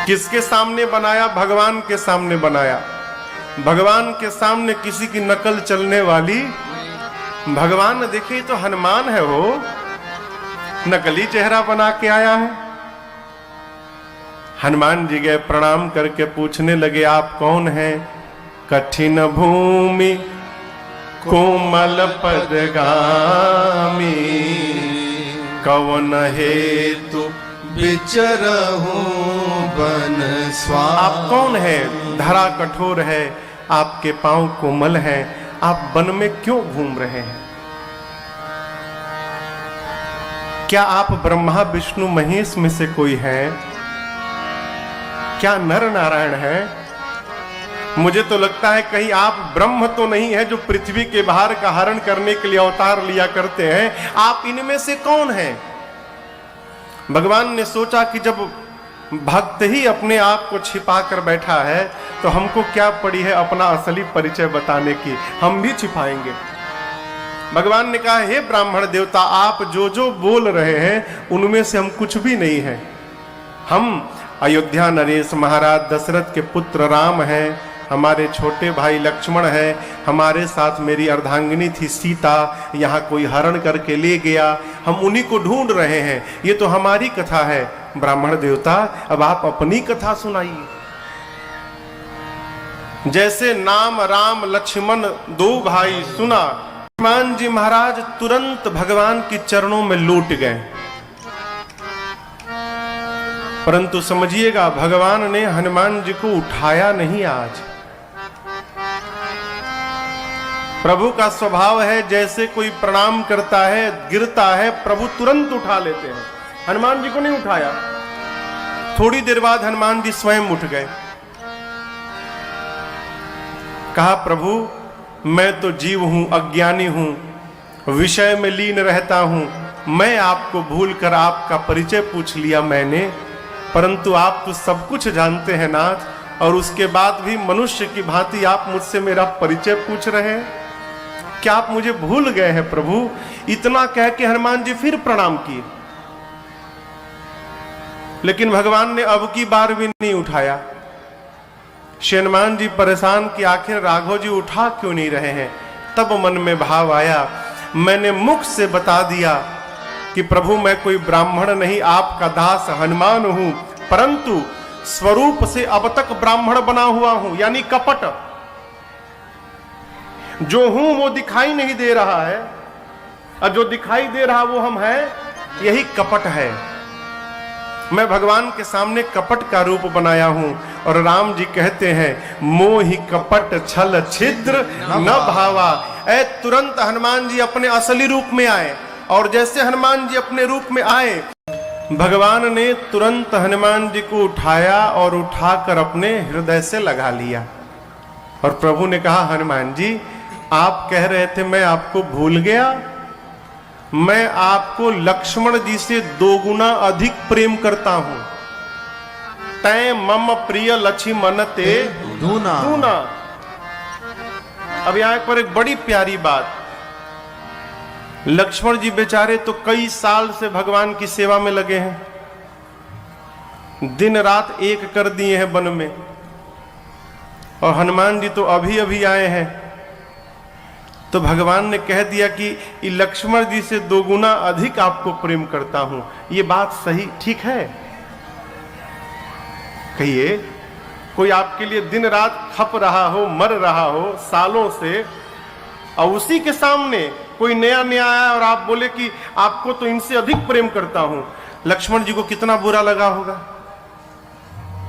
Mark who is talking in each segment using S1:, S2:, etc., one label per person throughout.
S1: किसके सामने बनाया? भगवान के सामने बनाया। भगवान के सामने किसी की नकल चलने वाली भगवान देखे तो हनुमान है, वो नकली चेहरा बना के आया है। हनुमान जी गए, प्रणाम करके पूछने लगे, आप कौन हैं? कठिन भूमि कोमल पदगामी, कवन हेतु
S2: विचरहूं बन स्वामी।
S1: आप कौन है? धरा कठोर है, आपके पांव कोमल हैं, आप वन में क्यों घूम रहे हैं? क्या आप ब्रह्मा विष्णु महेश में से कोई है? क्या नर नारायण है? मुझे तो लगता है कहीं आप ब्रह्म तो नहीं है जो पृथ्वी के बाहर का हरण करने के लिए अवतार लिया करते हैं। आप इनमें से कौन हैं? भगवान ने सोचा कि जब भक्त ही अपने आप को छिपा कर बैठा है तो हमको क्या पड़ी है अपना असली परिचय बताने की, हम भी छिपाएंगे। भगवान ने कहा, हे ब्राह्मण देवता, आप जो जो बोल रहे हैं उनमें से हम कुछ भी नहीं है। हम अयोध्या नरेश महाराज दशरथ के पुत्र राम हैं, हमारे छोटे भाई लक्ष्मण हैं, हमारे साथ मेरी अर्धांगिनी थी सीता, यहाँ कोई हरण करके ले गया, हम उन्हीं को ढूंढ रहे हैं। ये तो हमारी कथा है। ब्राह्मण देवता, अब आप अपनी कथा सुनाइए। जैसे नाम राम लक्ष्मण दो भाई सुना, हनुमान जी महाराज तुरंत भगवान के चरणों में लौट गए। परंतु समझिएगा, भगवान ने हनुमान जी को उठाया नहीं। आज प्रभु का स्वभाव है, जैसे कोई प्रणाम करता है, गिरता है, प्रभु तुरंत उठा लेते हैं। हनुमान जी को नहीं उठाया। थोड़ी देर बाद हनुमान जी स्वयं उठ गए। कहा, प्रभु मैं तो जीव हूं, अज्ञानी हूं, विषय में लीन रहता हूं, मैं आपको भूलकर आपका परिचय पूछ लिया मैंने, परंतु आप तो सब कुछ जानते हैं नाथ, और उसके बाद भी मनुष्य की भांति आप मुझसे मेरा परिचय पूछ रहे हैं। क्या आप मुझे भूल गए हैं प्रभु? इतना कह के हनुमान जी फिर प्रणाम किए, लेकिन भगवान ने अब की बार भी नहीं उठाया। हनुमान जी परेशान कि आखिर राघव जी उठा क्यों नहीं रहे हैं। तब मन में भाव आया, मैंने मुख से बता दिया कि प्रभु मैं कोई ब्राह्मण नहीं, आपका दास हनुमान हूं, परंतु स्वरूप से अब तक ब्राह्मण बना हुआ हूं, यानी कपट। जो हूं वो दिखाई नहीं दे रहा है, और जो दिखाई दे रहा वो हम हैं, यही कपट है। मैं भगवान के सामने कपट का रूप बनाया हूं। और राम जी कहते हैं, मोहि कपट छल छिद्र न भावा। ऐ तुरंत हनुमान जी अपने असली रूप में आए, और जैसे हनुमान जी अपने रूप में आए, भगवान ने तुरंत हनुमान जी को उठाया और उठाकर अपने हृदय से लगा लिया। और प्रभु ने कहा, हनुमान जी आप कह रहे थे मैं आपको भूल गया, मैं आपको लक्ष्मण जी से 2 गुना अधिक प्रेम करता हूं। तै मम प्रिय लक्ष्मण ते दूना। अब यहां पर एक बड़ी प्यारी बात, लक्ष्मण जी बेचारे तो कई साल से भगवान की सेवा में लगे हैं, दिन रात एक कर दिए हैं वन में, और हनुमान जी तो अभी अभी आए हैं। तो भगवान ने कह दिया कि लक्ष्मण जी से 2 गुना अधिक आपको प्रेम करता हूं। ये बात सही ठीक है? कहिए, कोई आपके लिए दिन रात खप रहा हो, मर रहा हो सालों से, और उसी के सामने कोई नया नया आया और आप बोले कि आपको तो इनसे अधिक प्रेम करता हूं, लक्ष्मण जी को कितना बुरा लगा होगा?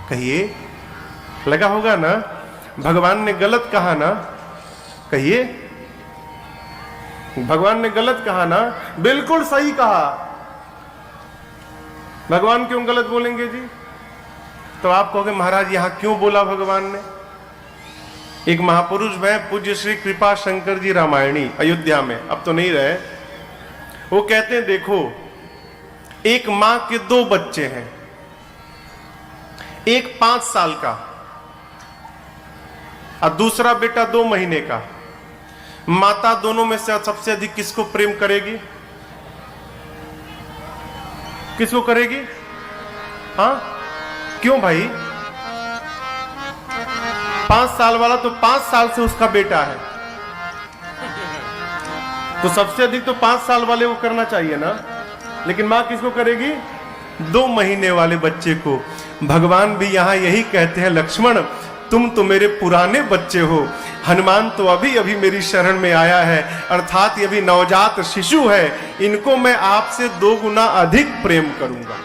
S1: कहिए, लगा होगा ना? भगवान ने गलत कहा ना? कहिए, भगवान ने गलत कहा ना? बिल्कुल सही कहा। भगवान क्यों गलत बोलेंगे जी? तो आप कहोगे महाराज यहां क्यों बोला भगवान ने? एक महापुरुष है पूज्य श्री कृपा शंकर जी रामायणी, अयोध्या में, अब तो नहीं रहे। वो कहते हैं, देखो एक मां के 2 बच्चे हैं, एक 5 साल का और दूसरा बेटा 2 महीने का। माता दोनों में से सबसे अधिक किसको प्रेम करेगी? किसको करेगी? हाँ, क्यों भाई? 5 साल वाला तो 5 साल से उसका बेटा है, तो सबसे अधिक तो 5 साल वाले को करना चाहिए ना। लेकिन मां किसको करेगी? 2 महीने वाले बच्चे को। भगवान भी यहां यही कहते हैं, लक्ष्मण तुम तो मेरे पुराने बच्चे हो, हनुमान तो अभी अभी मेरी शरण में आया है, अर्थात ये भी नवजात शिशु है, इनको मैं आपसे 2 गुना अधिक प्रेम करूंगा।